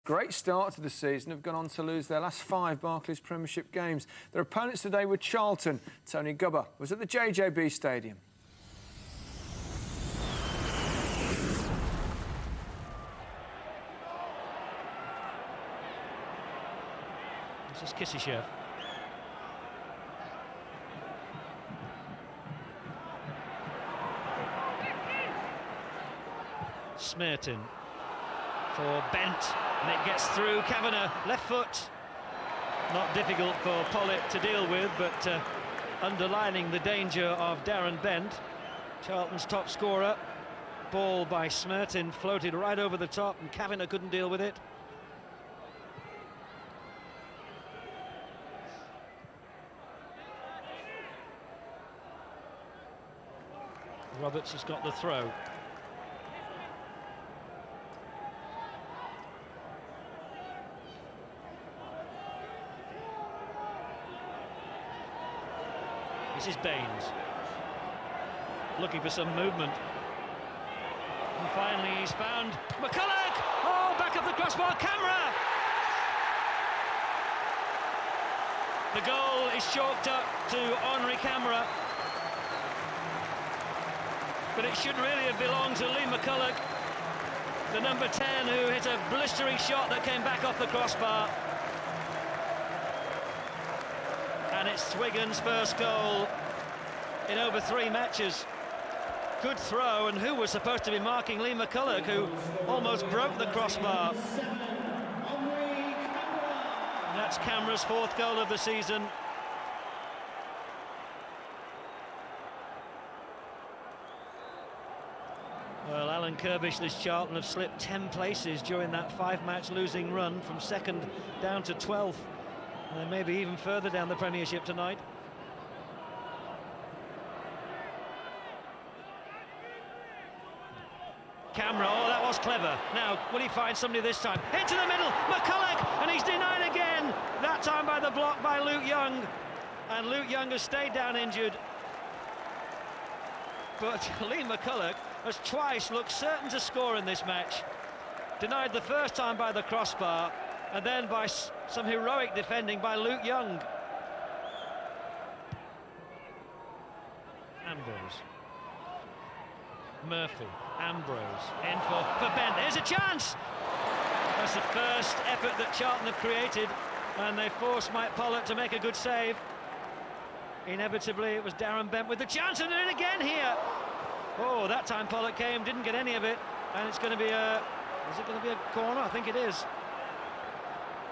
Great start to the season, have gone on to lose their last 5 Barclays Premiership games. Their opponents today were Charlton. Tony Gubba was at the JJB Stadium. This is Kissishev. Smerton for Bent, and it gets through. Camara, left foot. Not difficult for Pollitt to deal with, but underlining the danger of Darren Bent, Charlton's top scorer. Ball by Smerton floated right over the top, and Camara couldn't deal with it. Roberts has got the throw. This is Baines, looking for some movement. And finally he's found McCulloch! Oh, back of the crossbar, Camara! The goal is chalked up to Henri Camara. But it should really have belonged to Lee McCulloch, the number 10, who hit a blistering shot that came back off the crossbar. And it's Wigan's first goal in over 3 matches. Good throw, and who was supposed to be marking Lee McCulloch, who almost broke the crossbar. And that's Camara's 4th goal of the season. Well, Alan Kirbishley's Charlton have slipped 10 places during that 5-match losing run, from 2nd down to 12th. And maybe even further down the Premiership tonight. Camara, oh, that was clever. Now, will he find somebody this time? Into the middle, McCulloch, and he's denied again. That time by the block by Luke Young. And Luke Young has stayed down injured. But Lee McCulloch has twice looked certain to score in this match. Denied the first time by the crossbar, and then by some heroic defending by Luke Young. Ambrose. Murphy. Ambrose. In for Bent. There's a chance! That's the first effort that Charlton have created, and they forced Mike Pollitt to make a good save. Inevitably, it was Darren Bent with the chance, and then again here. Oh, that time Pollitt came, didn't get any of it, and it's going to be a... Is it going to be a corner? I think it is.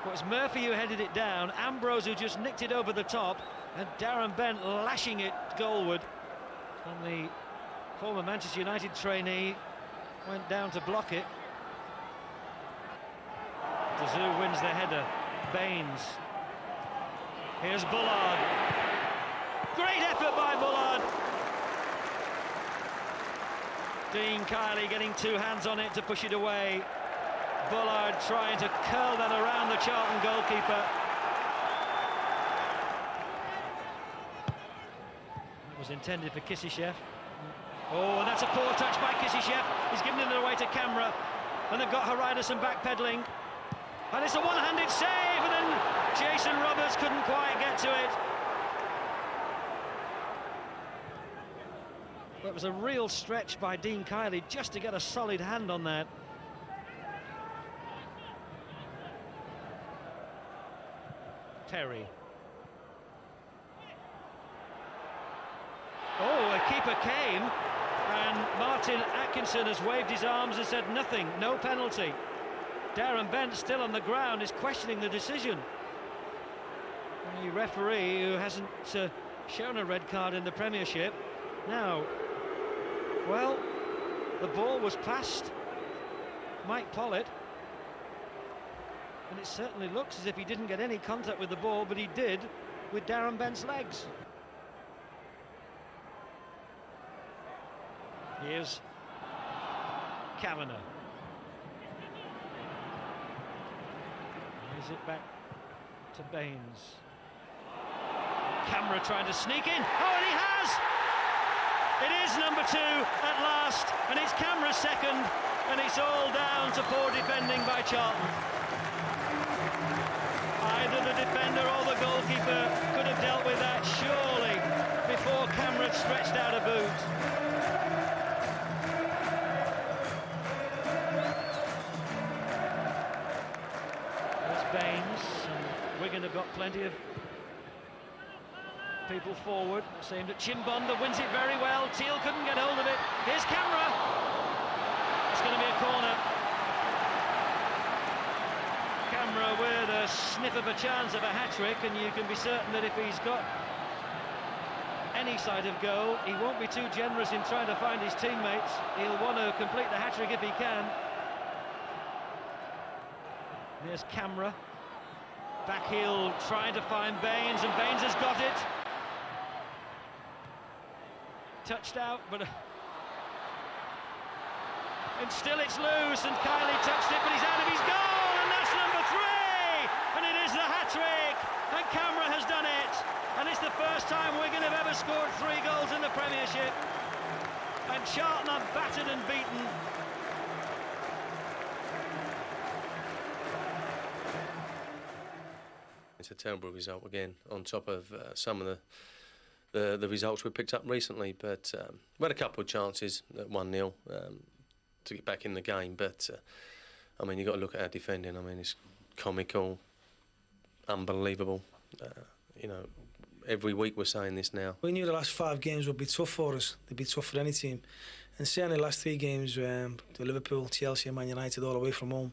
It was Murphy who headed it down, Ambrose who just nicked it over the top, and Darren Bent lashing it goalward. And the former Manchester United trainee went down to block it. Dazoo wins the header. Baines. Here's Bullard. Great effort by Bullard. Dean Kiley getting 2 hands on it to push it away. Bullard trying to curl that around the Charlton goalkeeper. It was intended for Kissishev. Oh, and that's a poor touch by Kissishev. He's given it away to Camara, and they've got Haridason backpedaling. And it's a one-handed save, and then Jason Roberts couldn't quite get to it. But it was a real stretch by Dean Kiley just to get a solid hand on that. Terry. Oh, a keeper came, and Martin Atkinson has waved his arms and said nothing, no penalty. Darren Bent, still on the ground, is questioning the decision. The referee, who hasn't shown a red card in the Premiership. Now, well, the ball was past Mike Pollitt, and it certainly looks as if he didn't get any contact with the ball, but he did with Darren Bent's legs. Here's Kavanagh. Is it back to Baines? Camara trying to sneak in. Oh, and he has! It is number 2 at last, and it's Camara's second, and it's all down to poor defending by Charlton. goalkeeper could have dealt with that, surely, before Camara stretched out a boot. There's Baines, and Wigan have got plenty of people forward. Seemed that Chimbonda wins it very well. Teal couldn't get hold of it. Here's Camara. It's going to be a corner. Camara with a sniff of a chance of a hat-trick, and you can be certain that if he's got any side of goal, he won't be too generous in trying to find his teammates. He'll want to complete the hat-trick if he can. There's Camara. Back heel trying to find Baines, and Baines has got it. Touched out, but and still it's loose, and Kylie touched it, but he's out of his goal, and that's number 3, and it is the hat-trick, and Camara has done it, and it's the first time Wigan have ever scored 3 goals in the Premiership, and Charlton are battered and beaten. It's a terrible result again, on top of some of the results we picked up recently. But we had a couple of chances at 1-0 to get back in the game. But I mean, you've got to look at our defending. I mean, it's comical, unbelievable. You know, every week we're saying this now. We knew the last 5 games would be tough for us. They'd be tough for any team. And certainly the last 3 games, the Liverpool, Chelsea and Man United all away from home,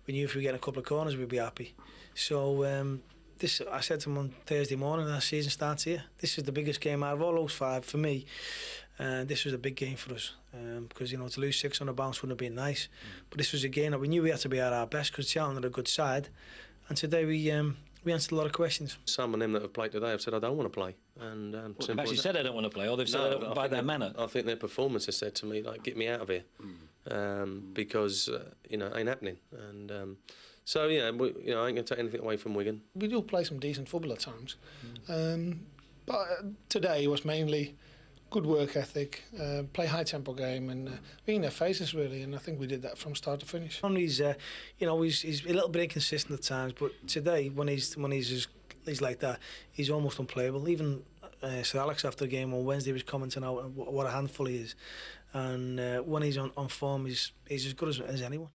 we knew if we get a couple of corners we'd be happy. So I said to him on Thursday morning, our season starts here. This is the biggest game out of all those 5 for me. This was a big game for us because, you know, to lose 6 on a bounce wouldn't have been nice. But this was a game that we knew we had to be at our best because Charlton are a good side. And today we answered a lot of questions. Some of them that have played today have said, I don't want to play. And well, they've actually said they don't want to play, or they've said it by their manner. I think their performance has said to me, like, get me out of here. Because, you know, it ain't happening. And so, yeah, I ain't going to take anything away from Wigan. We do play some decent football at times. But today was mainly good work ethic, play high-tempo game and be in their faces, really, and I think we did that from start to finish. He's, you know, he's a little bit inconsistent at times, but today, when he's like that, he's almost unplayable. Even Sir Alex after the game on Wednesday was commenting out what a handful he is, and when he's on form, he's as good as anyone.